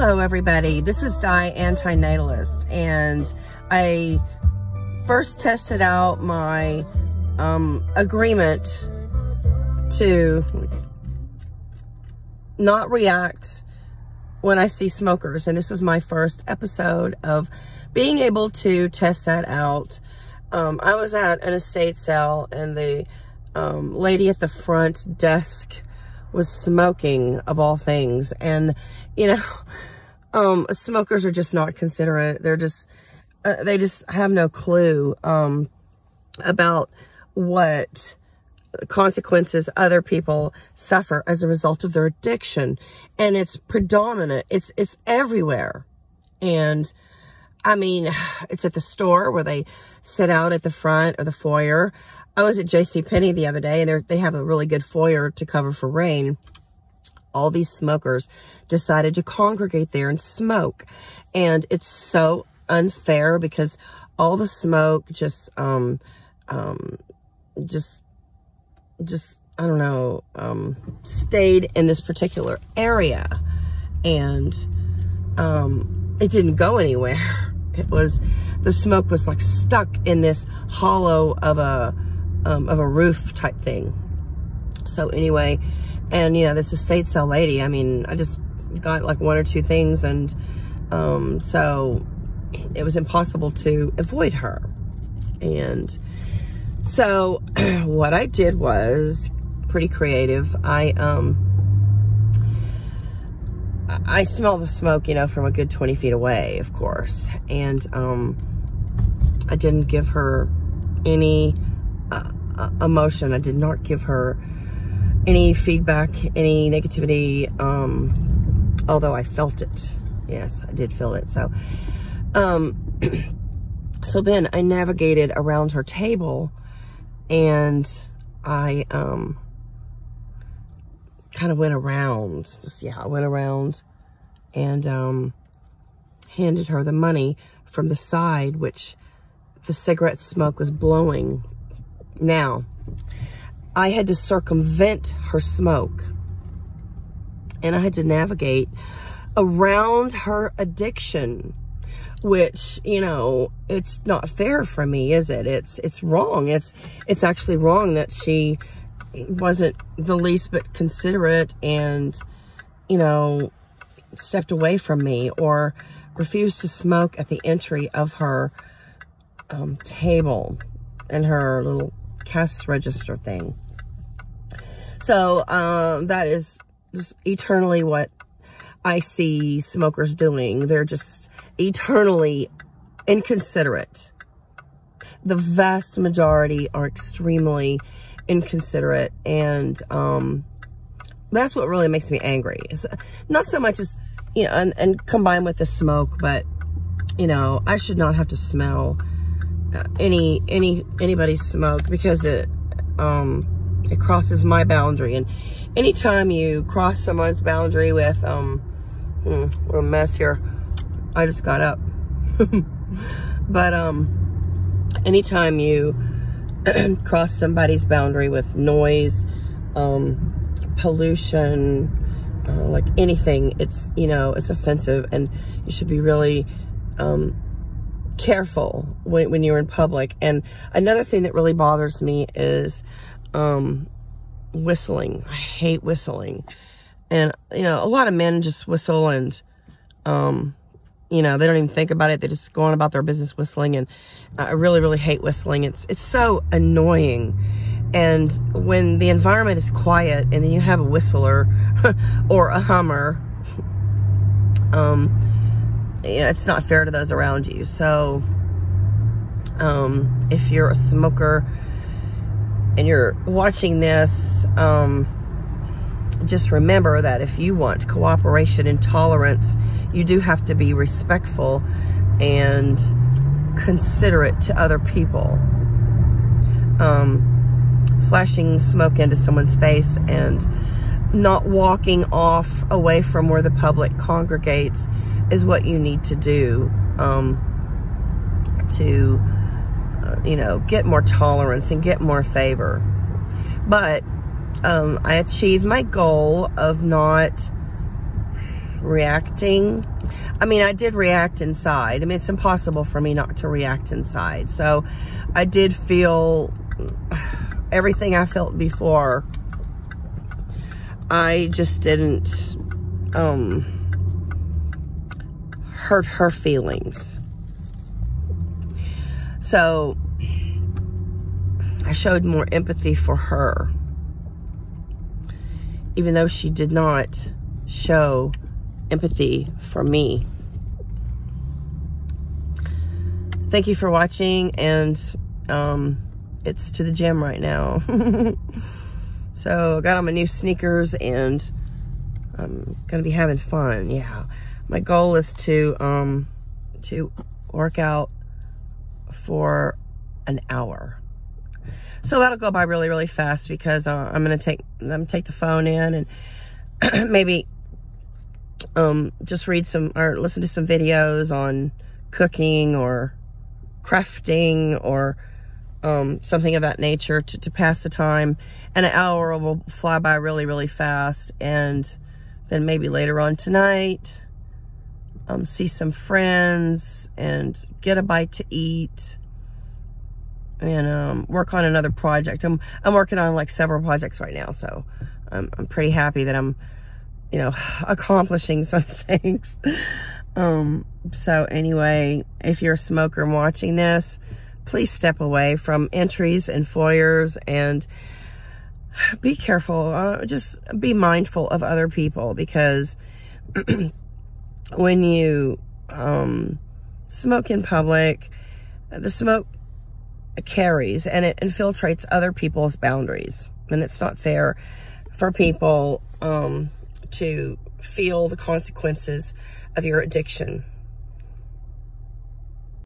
Hello everybody, this is Di Antinatalist, and I first tested out my agreement to not react when I see smokers, and this was my first episode of being able to test that out. I was at an estate sale, and the lady at the front desk was smoking, of all things. And you know, smokers are just not considerate. They're just they just have no clue about what consequences other people suffer as a result of their addiction. And it's predominant, it's everywhere. And I mean, it's at the store where they sit out at the front or the foyer. I was at JCPenney the other day, and they have a really good foyer to cover for rain. All these smokers decided to congregate there and smoke. And it's so unfair because all the smoke just I don't know, stayed in this particular area, and it didn't go anywhere. The smoke was like stuck in this hollow of a roof type thing. So anyway, and you know, this estate sale lady, I mean, I just got like one or two things, and so it was impossible to avoid her. And so what I did was pretty creative. I smell the smoke, you know, from a good 20 feet away, of course. And I didn't give her any emotion. I did not give her any feedback, any negativity, although I felt it. Yes, I did feel it. So, so then I navigated around her table, and I kind of went around, I went around and handed her the money from the side, which the cigarette smoke was blowing. Now, I had to circumvent her smoke, and I had to navigate around her addiction, which, you know, it's not fair for me, is it? It's wrong. It's actually wrong that she wasn't the least bit considerate and, you know, stepped away from me or refused to smoke at the entry of her table and her little cash register thing. So that is just eternally what I see smokers doing. They're just eternally inconsiderate. The vast majority are extremely inconsiderate, and that's what really makes me angry. It's not so much as, you know, and combined with the smoke, but you know, I should not have to smell anybody's smoke because it crosses my boundary. And anytime you cross someone's boundary with what a mess here. I just got up. But anytime you cross somebody's boundary with noise, pollution, like anything, it's, you know, it's offensive, and you should be really careful when you're in public. And another thing that really bothers me is whistling. I hate whistling. And, you know, a lot of men just whistle, and, you know, they don't even think about it. They just go on about their business whistling. And I really, really hate whistling. It's so annoying. And when the environment is quiet and then you have a whistler or a hummer, you know, it's not fair to those around you. So, if you're a smoker and you're watching this, just remember that if you want cooperation and tolerance, you do have to be respectful and considerate to other people. Flashing smoke into someone's face and not walking off away from where the public congregates is what you need to do to, you know, get more tolerance and get more favor. But I achieved my goal of not reacting. I mean, I did react inside. I mean, it's impossible for me not to react inside. So I did feel everything I felt before. I just didn't hurt her feelings. So I showed more empathy for her, even though she did not show empathy for me. Thank you for watching, and it's to the gym right now. So I got on my new sneakers, and I'm gonna be having fun. Yeah, my goal is to work out for an hour. So that'll go by really, really fast, because I'm gonna take the phone in and maybe just read some or listen to some videos on cooking or crafting or something of that nature to pass the time. And an hour will fly by really, really fast. And then maybe later on tonight, see some friends and get a bite to eat, and work on another project. I'm working on like several projects right now, so I'm pretty happy that I'm, you know, accomplishing some things. So anyway, if you're a smoker and watching this, please step away from entries and foyers and be careful. Just be mindful of other people, because when you smoke in public, the smoke carries and it infiltrates other people's boundaries, and it's not fair for people to feel the consequences of your addiction.